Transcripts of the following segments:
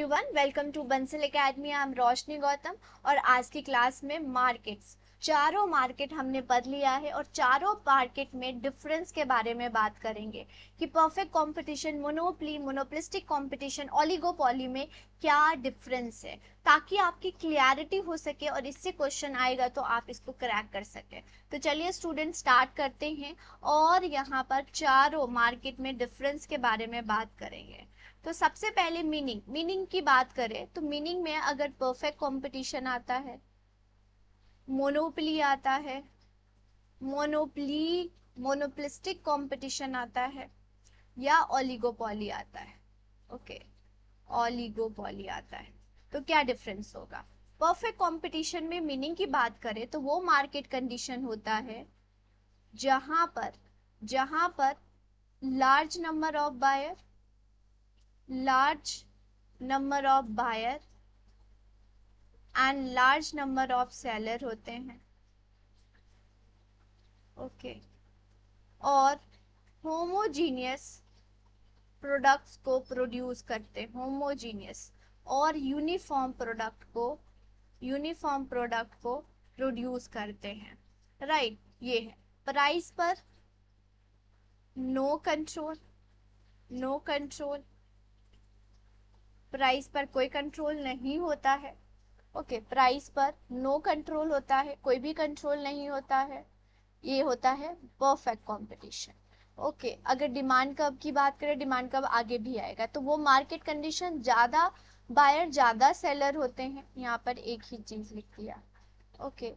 Everyone, welcome to Bansal academy. I am Roshni Gautam और आज की क्लास में मार्केट्स, चारों मार्केट हमने पढ़ लिया है और चारों मार्केट में डिफरेंस के बारे में बात करेंगे कि perfect competition, monopoly, monopolistic competition, oligopoly में क्या डिफरेंस है, ताकि आपकी क्लियरिटी हो सके और इससे क्वेश्चन आएगा तो आप इसको क्रैक कर सके। तो चलिए स्टूडेंट स्टार्ट करते हैं और यहाँ पर चारों मार्केट में डिफरेंस के बारे में बात करेंगे। तो सबसे पहले मीनिंग की बात करें तो मीनिंग में अगर परफेक्ट कंपटीशन आता है, मोनोपोली आता है, मोनोपोलिस्टिक कंपटीशन आता है या ओलिगोपोली आता है। ओके, ओलिगोपोली आता है तो क्या डिफरेंस होगा। परफेक्ट कंपटीशन में मीनिंग की बात करें तो वो मार्केट कंडीशन होता है जहां पर large number of buyer, large number of buyer and large number of seller होते हैं। ओके, और होमोजीनियस प्रोडक्ट्स को प्रोड्यूस करते हैं, होमोजीनियस और यूनिफॉर्म प्रोडक्ट को प्रोड्यूस करते हैं। राइट, ये है। प्राइस पर नो कंट्रोल, प्राइस पर कोई कंट्रोल नहीं होता है। ओके, प्राइस पर नो कंट्रोल होता है, कोई भी कंट्रोल नहीं होता है। ये होता है परफेक्ट कंपटीशन। ओके, अगर डिमांड कर्व की बात करें, डिमांड कर्व आगे भी आएगा, तो वो मार्केट कंडीशन ज्यादा बायर ज्यादा सेलर होते हैं। यहाँ पर एक ही चीज लिख दिया। ओके,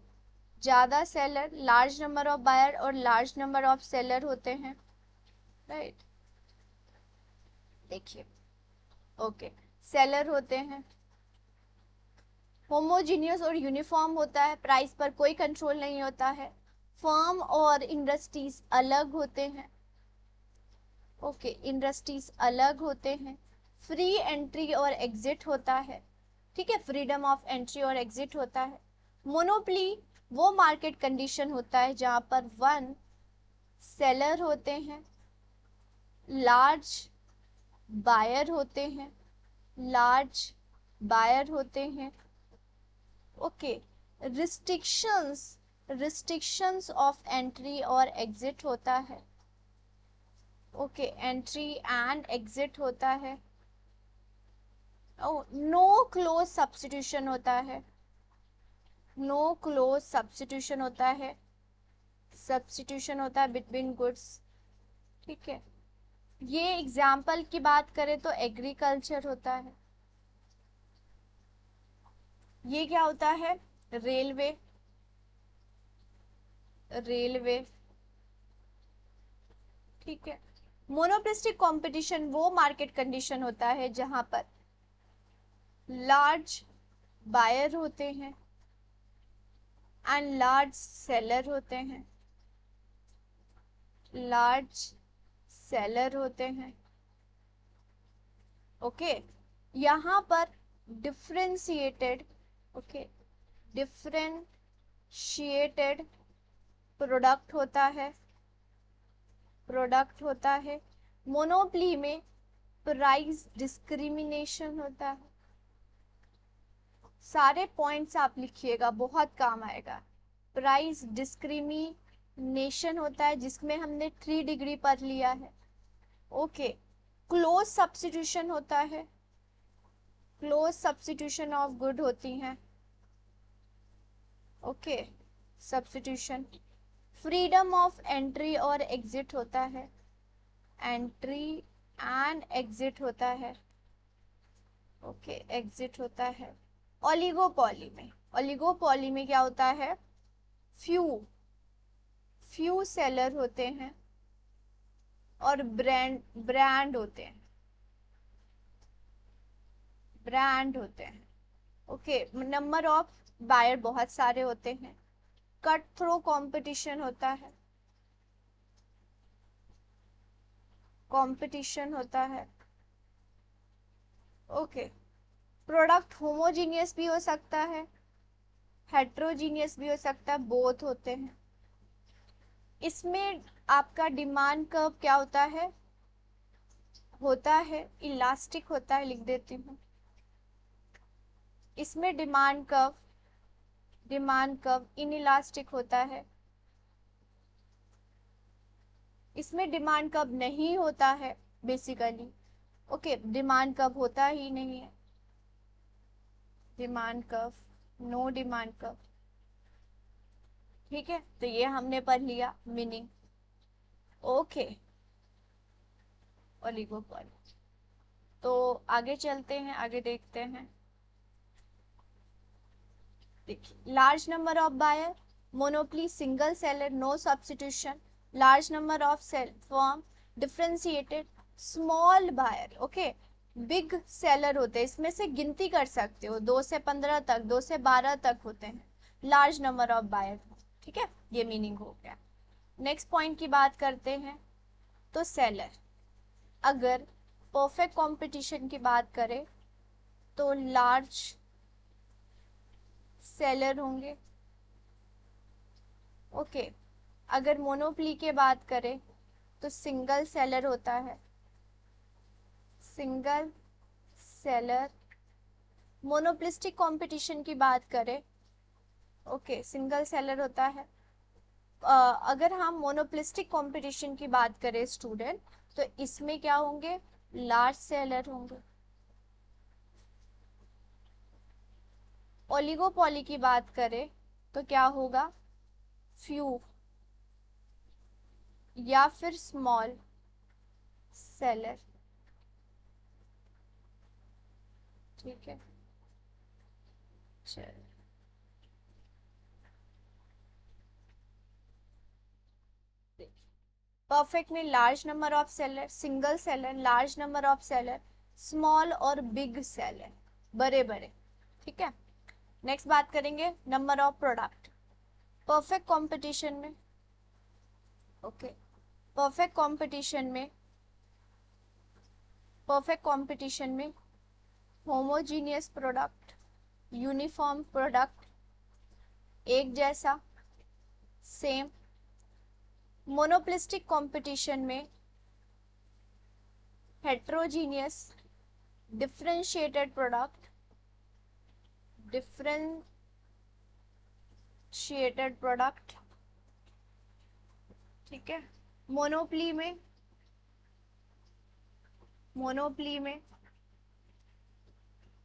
ज्यादा seller, large number of buyer और लार्ज नंबर ऑफ सेलर होते हैं। राइट, देखिए। ओके, सेलर होते हैं, होमोजीनियस और यूनिफॉर्म होता है, प्राइस पर कोई कंट्रोल नहीं होता है, फर्म और इंडस्ट्रीज अलग होते हैं। ओके, इंडस्ट्रीज अलग होते हैं, फ्री एंट्री और एग्जिट होता है। ठीक है, फ्रीडम ऑफ एंट्री और एग्जिट होता है। मोनोपोली वो मार्केट कंडीशन होता है जहां पर वन सेलर होते हैं, लार्ज बायर होते हैं। ओके, रिस्ट्रिक्शंस ऑफ एंट्री और एग्जिट होता है। ओके, एंट्री एंड एग्जिट होता है। नो क्लोज सब्स्टिट्यूशन होता है, सब्स्टिट्यूशन होता है बिटवीन गुड्स। ठीक है, ये एग्जाम्पल की बात करें तो एग्रीकल्चर होता है। ये क्या होता है, रेलवे। ठीक है, मोनोपोलिस्टिक कंपटीशन वो मार्केट कंडीशन होता है जहां पर लार्ज बायर होते हैं एंड लार्ज सेलर होते हैं। ओके, यहाँ पर डिफरेंशिएटेड प्रोडक्ट होता है। मोनोपोली में प्राइस डिस्क्रिमिनेशन होता है। सारे पॉइंट्स आप लिखिएगा, बहुत काम आएगा। प्राइस डिस्क्रिमिनेशन होता है जिसमें हमने 3 डिग्री पढ़ लिया है। ओके, क्लोज सब्स्टिट्यूशन होता है, क्लोज सब्स्टिट्यूशन ऑफ गुड होती हैं। Okay, substitution. Freedom of entry और एग्जिट होता है, एंट्री एंड एग्जिट होता है। ओके, एग्जिट होता है। ओलिगोपोली में क्या होता है, फ्यू सेलर होते हैं और ब्रांड होते हैं। ओके, नंबर ऑफ बायर बहुत सारे होते हैं। कट थ्रो कंपटीशन होता है। ओके, प्रोडक्ट होमोजीनियस भी हो सकता है, हेट्रोजीनियस भी हो सकता है, बोथ होते हैं। इसमें आपका डिमांड कर्व क्या होता है इलास्टिक होता है, लिख देती हूँ। इसमें डिमांड कर्व इनइलास्टिक होता है, इसमें डिमांड कर्व नहीं होता है बेसिकली। ओके, डिमांड कर्व होता ही नहीं है, demand curve, no demand curve. ठीक है, तो ये हमने पढ़ लिया मीनिंग। Okay, oligopoly. तो आगे चलते हैं, आगे देखते हैं। देखिए, large number of buyer, monopoly, single seller, no substitution, large number of sell firm, differentiated, small buyer. Okay, big seller होते हैं, इसमें से गिनती कर सकते हो, 2 से 15 तक, 2 से 12 तक होते हैं, लार्ज नंबर ऑफ बायर। ठीक है, ये मीनिंग हो गया। नेक्स्ट पॉइंट की बात करते हैं। तो सेलर, अगर परफेक्ट कंपटीशन की बात करें तो लार्ज सेलर होंगे। ओके, अगर मोनोपली की बात करें तो सिंगल सेलर होता है, सिंगल सेलर। मोनोप्लिस्टिक कंपटीशन की बात करें, ओके, सिंगल सेलर होता है। अगर हम मोनोप्लिस्टिक कंपटीशन की बात करें स्टूडेंट, तो इसमें क्या होंगे, लार्ज सेलर होंगे। ओलिगोपॉली की बात करें तो क्या होगा, फ्यू या फिर स्मॉल सेलर। ठीक है, चल, परफेक्ट में large number of seller, single seller, large number of seller, small और बिग सेलर, बड़े बड़े। ठीक है, नेक्स्ट बात करेंगे number of product. Perfect competition में, ओके, परफेक्ट कंपटीशन में, परफेक्ट कंपटीशन में होमोजीनियस प्रोडक्ट, यूनिफॉर्म प्रोडक्ट, एक जैसा, सेम। मोनोप्लिस्टिक कंपटीशन में heterogeneous, differentiated product, differentiated product. ठीक है, मोनोप्ली में, मोनोप्ली में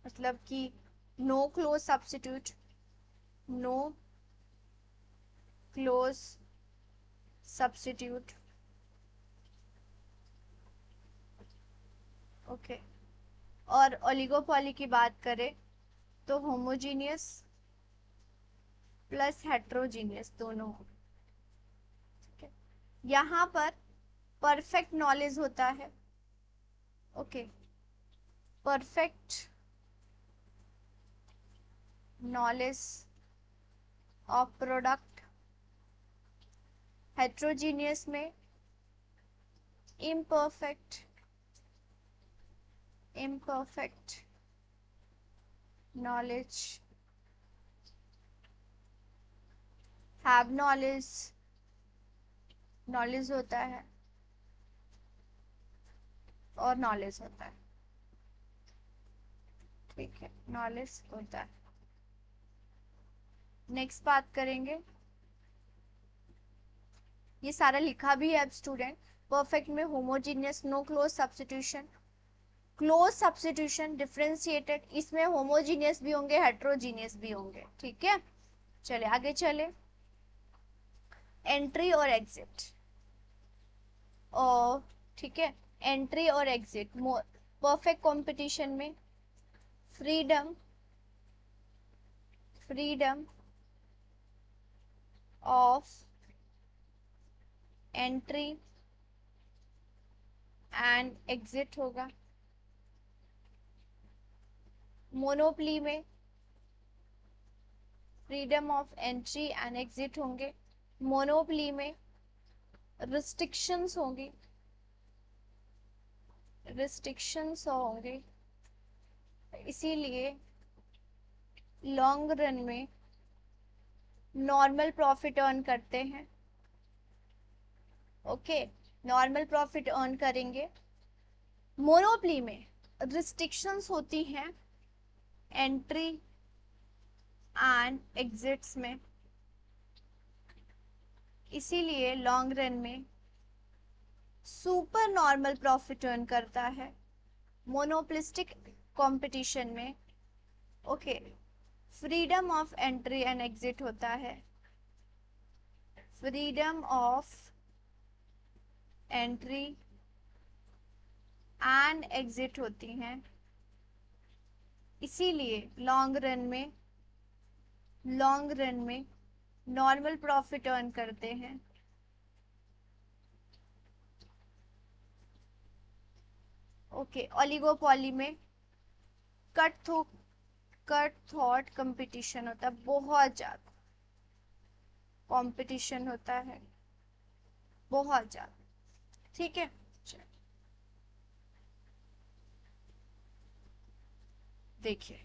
मतलब कि no close substitute, no close substitute. Okay, और ओलिगोपॉली की बात करें तो होमोजीनियस प्लस हेट्रोजीनियस दोनों। ठीक है, यहाँ पर परफेक्ट नॉलेज होता है। Okay, perfect knowledge of product. Heterogeneous में imperfect knowledge, have knowledge होता है और नॉलेज होता है। ठीक है, नॉलेज होता है। नेक्स्ट बात करेंगे, ये सारा लिखा भी है अब स्टूडेंट। परफेक्ट में homogeneous, no close substitution, close substitution, differentiated, इसमें होमोजीनियस भी होंगे, हेट्रोजीनियस भी होंगे। ठीक है, चले आगे चले। एंट्री और एग्जिट, और ठीक है, एंट्री और एग्जिट। परफेक्ट कंपटीशन में freedom of entry and exit होगा। मोनोपली में freedom of entry and exit होंगे। मोनोपली में रिस्ट्रिक्शंस होंगी, इसीलिए लॉन्ग रन में नॉर्मल प्रॉफिट अर्न करते हैं। ओके, नॉर्मल प्रॉफिट अर्न करेंगे। मोनोपली में रिस्ट्रिक्शंस होती हैं एंट्री एंड एग्जिट्स में, इसीलिए लॉन्ग रन में सुपर नॉर्मल प्रॉफिट अर्न करता है। मोनोपोलिस्टिक कंपटीशन में okay freedom of entry and exit होता है, freedom of entry and exit होती हैं, इसीलिए लॉन्ग रन में नॉर्मल प्रॉफिट अर्न करते हैं। ओके ओलिगोपॉली में कट थॉट कंपटीशन होता है, बहुत ज्यादा कंपटीशन होता है, बहुत ज्यादा। ठीक है, देखिए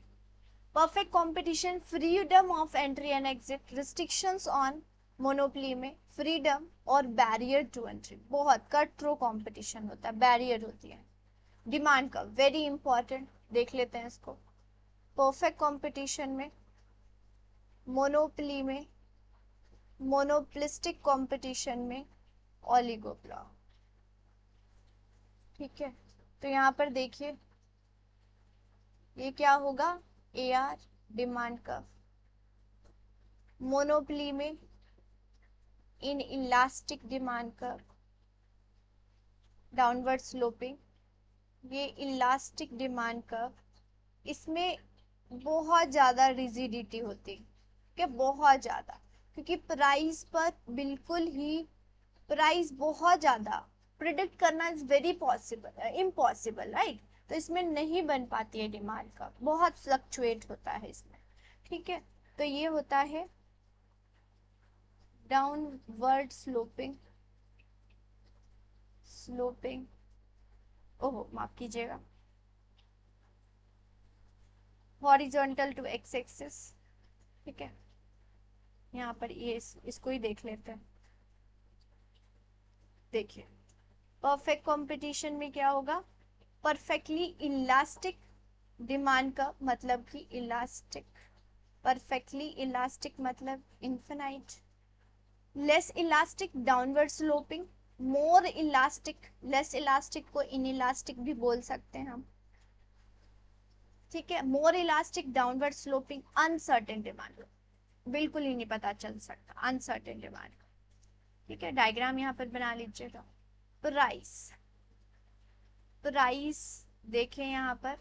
perfect competition, freedom of entry and exit, restrictions on monopoly में फ्रीडम और बैरियर टू एंट्री, बहुत कट थ्रू कंपटीशन होता है, बैरियर होती है। डिमांड का वेरी इंपॉर्टेंट, देख लेते हैं इसको। परफेक्ट कंपटीशन में, मोनोपोली में, मोनोपोलिस्टिक कंपटीशन में ओलिगोपोली। ठीक है, तो यहाँ पर देखिए ये क्या होगा, AR डिमांड कर्व। मोनोपोली में in elastic demand curve, downward sloping, ये इलास्टिक डिमांड कर्व, इसमें बहुत ज्यादा रिजिडिटी होती है कि बहुत ज्यादा, क्योंकि प्राइस पर बिल्कुल ही प्राइस बहुत ज्यादा प्रिडिक्ट करना is very possible impossible, right. तो इसमें नहीं बन पाती है डिमांड का, बहुत फ्लक्चुएट होता है इसमें। ठीक है, तो ये होता है डाउनवर्ड स्लोपिंग ओहो माफ कीजिएगा, हॉरिजॉन्टल टू एक्स एक्सिस। ठीक है, यहाँ पर ये इसको ही देख लेते हैं। देखिए परफेक्ट कंपटीशन में क्या होगा, परफेक्टली इलास्टिक डिमांड का मतलब कि इलास्टिक, परफेक्टली इलास्टिक मतलब infinite, less elastic downward sloping, मोर इलास्टिक, लेस इलास्टिक को इनइलास्टिक भी बोल सकते हैं हम। ठीक है, मोर elastic downward sloping, uncertain demand, बिल्कुल ही नहीं पता चल सकता, अनसर्टेन डिमांड। ठीक है, डायग्राम यहाँ पर बना लीजिएगा। प्राइस देखें यहाँ पर,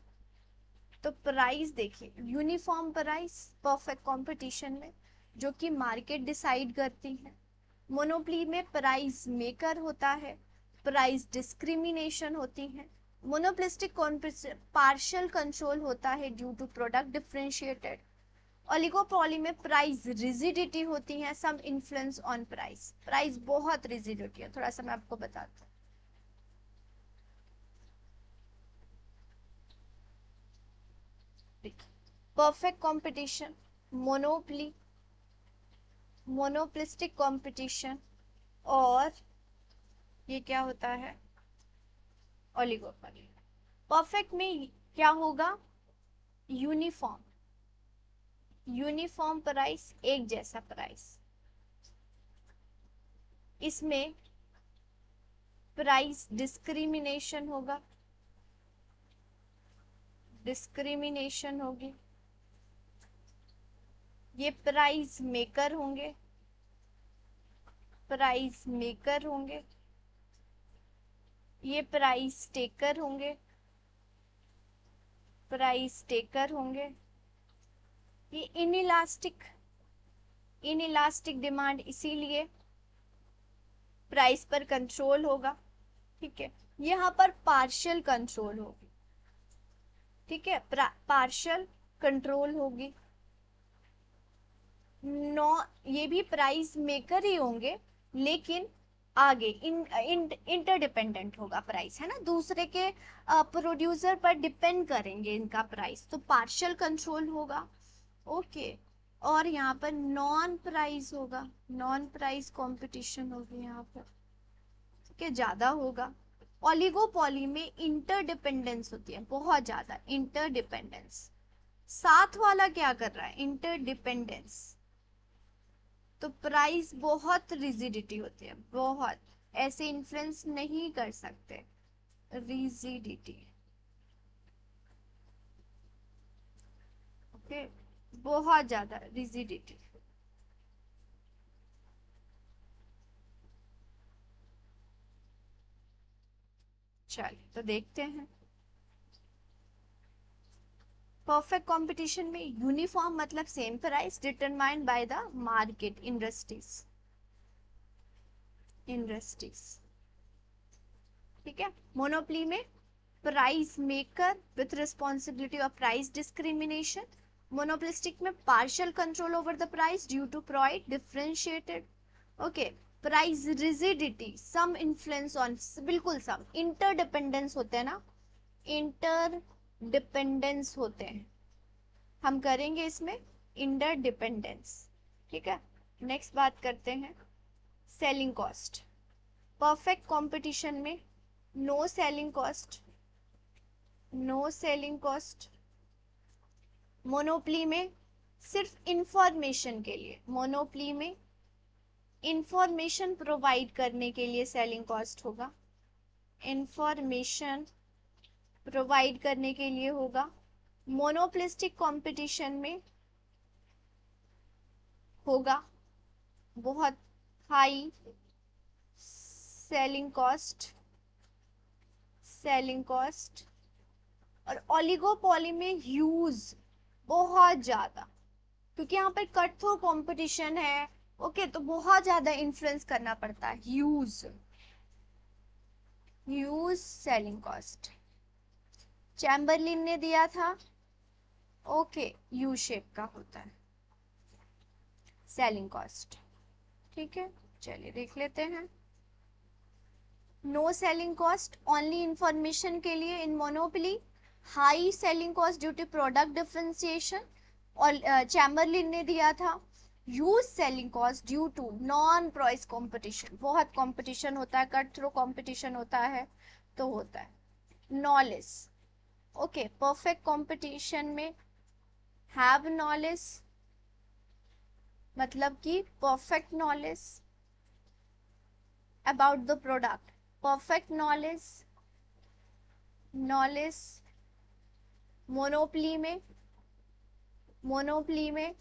तो प्राइस देखिए यूनिफॉर्म प्राइस परफेक्ट कंपटीशन में, जो कि मार्केट डिसाइड करती है। मोनोपोली में प्राइस मेकर होता है, प्राइस डिस्क्रिमिनेशन होती है। मोनोपोलिस्टिक पार्शियल कंट्रोल होता है due to product differentiated. Oligopoly में प्राइस रिजिडिटी होती है, some influence on price, price बहुत रिजिड होती है। थोड़ा सा मैं आपको बताता हूँ। Perfect competition, monopoly, monopolistic competition, और ये क्या होता है, ओलिगोपोली। परफेक्ट में क्या होगा, यूनिफॉर्म प्राइस, एक जैसा प्राइस। इसमें प्राइस डिस्क्रिमिनेशन होगा, डिस्क्रिमिनेशन होगी। ये प्राइस मेकर होंगे, प्राइस मेकर होंगे, ये प्राइस टेकर होंगे, प्राइस टेकर होंगे। ये इनइलास्टिक डिमांड, इसीलिए प्राइस पर कंट्रोल होगा। ठीक है, यहाँ पर पार्शियल कंट्रोल होगी। ठीक है, पार्शियल कंट्रोल होगी। नो, ये भी प्राइस मेकर ही होंगे, लेकिन आगे इंटरडिपेंडेंट होगा प्राइस, है ना, दूसरे के प्रोड्यूसर पर डिपेंड करेंगे इनका प्राइस, तो पार्शियल कंट्रोल होगा। ओके, और यहाँ पर नॉन प्राइस होगा, नॉन प्राइस कंपटीशन होगी यहाँ पर। ठीक है, ज्यादा होगा। ओलिगोपोली में इंटरडिपेंडेंस होती है, बहुत ज्यादा इंटरडिपेंडेंस, साथ वाला क्या कर रहा है, इंटरडिपेंडेंस। तो प्राइस बहुत रिजिडिटी होती है, बहुत, ऐसे इन्फ्लुएंस नहीं कर सकते, रिजिडिटी। ओके, बहुत ज्यादा रिजिडिटी। चलिए तो देखते हैं। परफेक्ट कंपटीशन में यूनिफॉर्म मतलब same price determined by the market, industries. ठीक है। मोनोपोली में price maker with responsibility of price discrimination. Monopolistic में partial control over the price due to price differentiated. Okay, price rigidity, some influence on, बिल्कुल some, interdependence होते हैं ना, interdependence होते हैं, हम करेंगे इसमें इंटरडिपेंडेंस। ठीक है। नेक्स्ट बात करते हैं सेलिंग कॉस्ट। परफेक्ट कंपटीशन में no selling cost, no selling cost. Monopoly में सिर्फ इंफॉर्मेशन के लिए, मोनोपोली में इंफॉर्मेशन प्रोवाइड करने के लिए सेलिंग कॉस्ट होगा, इंफॉर्मेशन प्रोवाइड करने के लिए होगा। मोनोपोलिस्टिक कंपटीशन में होगा बहुत high selling cost, selling cost. और ओलिगोपोली में ह्यूज, बहुत ज्यादा, क्योंकि यहाँ पर कट थ्रू कंपटीशन है। ओके, तो बहुत ज्यादा इन्फ्लुएंस करना पड़ता है, huge, huge selling cost. Chamberlain ने दिया था, ओके, यू शेप का होता है सेलिंग कॉस्ट। ठीक है, चलिए देख लेते हैं। No selling cost only information के लिए in monopoly. High selling cost due to product differentiation. और चैम्बरलिन ने दिया था huge selling cost due to non price competition, बहुत कंपटीशन होता है, कट थ्रू कंपटीशन होता है, तो होता है नॉलेज। ओके, परफेक्ट कंपटीशन में हैव नॉलेज, मतलब कि perfect knowledge about the product, perfect knowledge, knowledge. Monopoly में, मोनोपोली में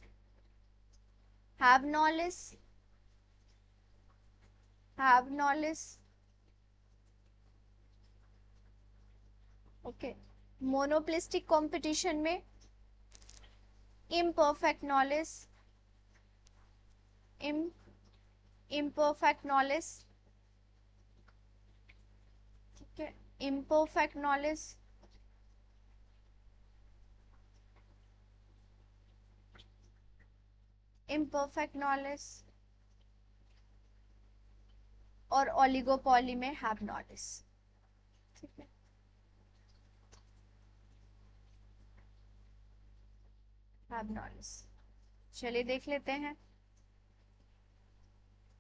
have knowledge, have knowledge. Okay, monopolistic competition में imperfect knowledge, imperfect knowledge। ठीक है, imperfect knowledge। imperfect knowledge। और oligopoly में हैव नॉलेज। ठीक है, हैव नॉलेज। चलिए देख लेते हैं।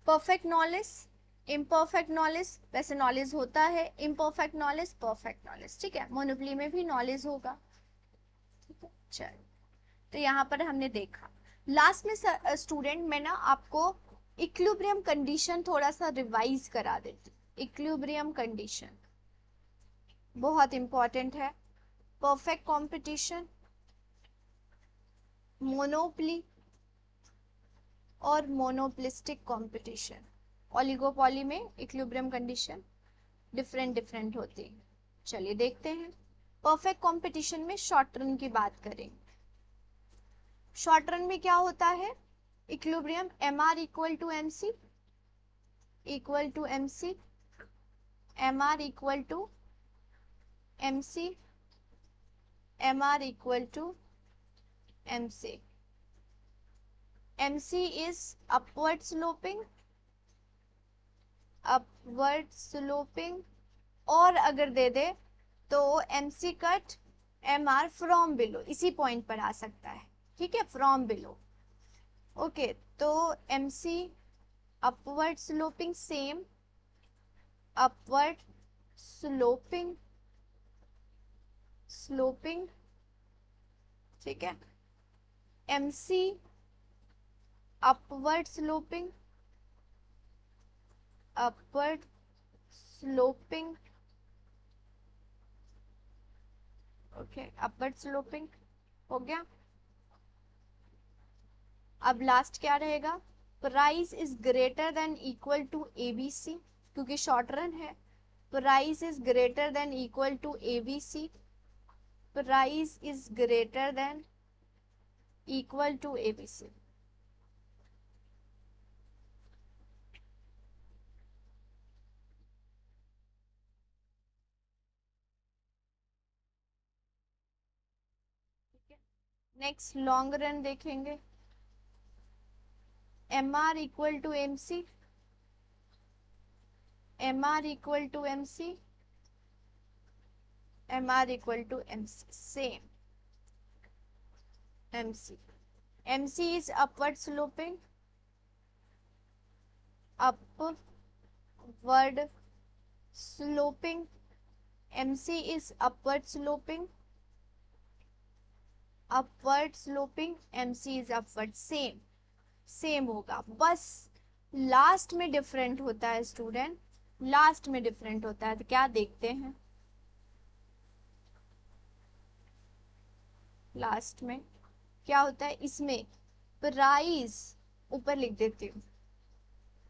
परफेक्ट नॉलेज, इम्परफेक्ट नॉलेज, वैसे नॉलेज होता है, इम्परफेक्ट नॉलेज, परफेक्ट नॉलेज। ठीक है, मोनोपोली में भी नॉलेज होगा। ठीक है, चलिए तो यहाँ पर हमने देखा। लास्ट में स्टूडेंट मैं ना आपको इक्विलिब्रियम कंडीशन थोड़ा सा रिवाइज करा देती। इक्विलिब्रियम कंडीशन बहुत इंपॉर्टेंट है। परफेक्ट कंपटीशन, मोनोपोली और मोनोपोलिस्टिक कंपटीशन। ओलिगोपोली में इक्विलिब्रियम कंडीशन डिफरेंट डिफरेंट होती है। चलिए देखते हैं। परफेक्ट कंपटीशन में शॉर्ट रन की बात करें। शॉर्ट रन में क्या होता है, equilibrium M R equal to M C, equal to M C, M R equal to M C, M R equal to M C. M C is upward sloping, upward sloping. और अगर दे दे तो M C cut M R from below, इसी point पर आ सकता है। ठीक है, फ्रॉम बिलो। ओके, तो M C upward sloping, same upward sloping, sloping ठीक है। MC upward sloping, upward sloping, okay, upward sloping हो गया। अब लास्ट क्या रहेगा, price is greater than equal to ABC, क्योंकि शॉर्ट रन है। Price is greater than equal to ABC, price is greater than equal to ABC। Next long run देखेंगे। MR equal to MC, MR equal to MC, MR equal to MC, same MC। MC is upward sloping, upward sloping, MC is upward sloping, upward sloping, MC is upward, same same होगा। बस last में different होता है student, last में different होता है। तो क्या देखते हैं लास्ट में क्या होता है, इसमें प्राइस ऊपर लिख देती हूँ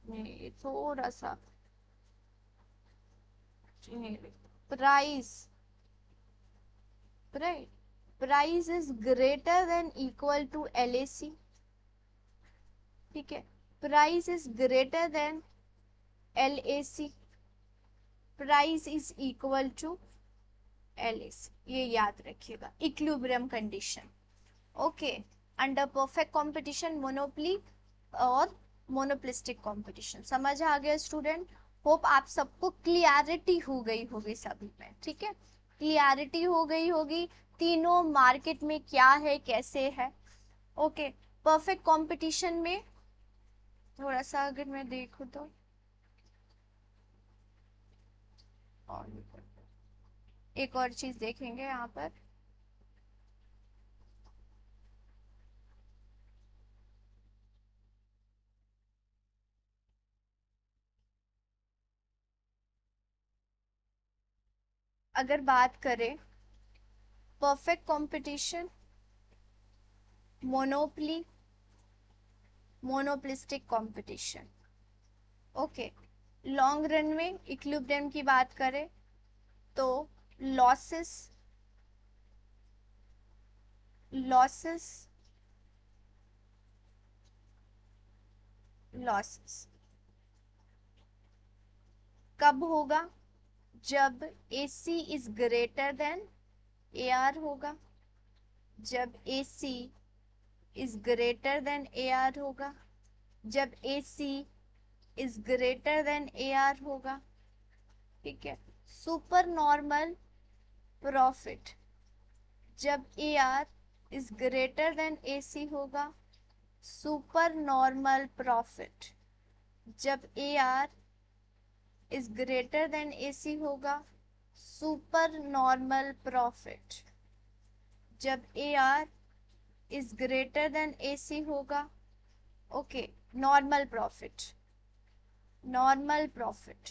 मैं, थोड़ा सा price, price is greater than equal to LAC, ठीक है। Price is greater than LAC, price is equal to LAC, ये याद रखिएगा। Equilibrium condition, okay. Under perfect competition, monopoly और मोनोपोलिस्टिक कंपटीशन। समझ आ गया स्टूडेंट? होप आप सबको क्लियरिटी हो गई होगी सभी में, ठीक है। क्लियरिटी हो गई होगी तीनों मार्केट में क्या है कैसे है, ओके। परफेक्ट कंपटीशन में थोड़ा सा अगर मैं देखूं तो एक और चीज देखेंगे यहाँ पर। अगर बात करें perfect competition, monopoly, monopolistic competition, okay. Long run में इक्विलिब्रियम की बात करें तो लॉसेस, लॉसेस, लॉसेस कब होगा, जब AC is greater than AR होगा, जब AC is greater than AR होगा, जब AC is greater than AR होगा, ठीक है। सुपर नॉर्मल प्रॉफिट, जब AR is greater than AC होगा, सुपर नॉर्मल प्रॉफिट, जब AR is greater than AC होगा, सुपर नॉर्मल प्रॉफिट, जब AR is greater than AC होगा, okay. Normal profit, normal profit,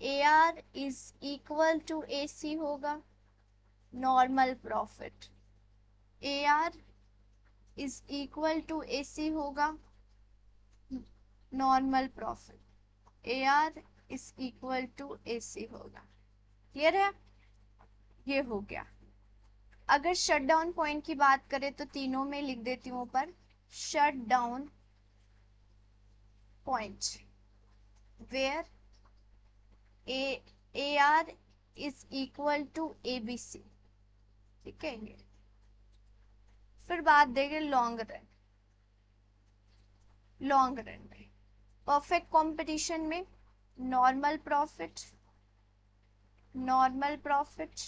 AR is equal to AC होगा, normal profit, AR is equal to AC होगा, normal profit, AR is equal to AC होगा। Clear है? ये हो गया। अगर शट डाउन पॉइंट की बात करें तो तीनों में लिख देती हूँ ऊपर, shut down point where AR is equal to ABC, ठीक है। ये फिर बात देंगे लॉन्ग रन। लॉन्ग रन में परफेक्ट कंपटीशन में normal profit, normal profit,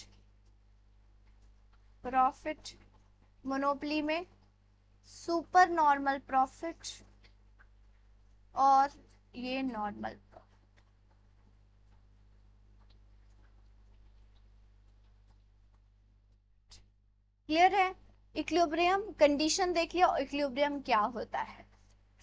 profit. Monopoly में सुपर नॉर्मल प्रॉफिट और ये नॉर्मल प्रॉफिट। क्लियर है? इक्विलिब्रियम कंडीशन देख लिया, इक्विलिब्रियम क्या होता है,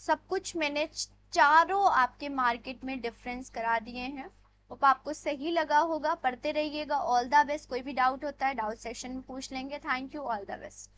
सब कुछ मैंने चारों आपके मार्केट में डिफरेंस करा दिए हैं। होप आपको सही लगा होगा, पढ़ते रहिएगा। All the best. कोई भी डाउट होता है डाउट सेक्शन में पूछ लेंगे। Thank you, all the best.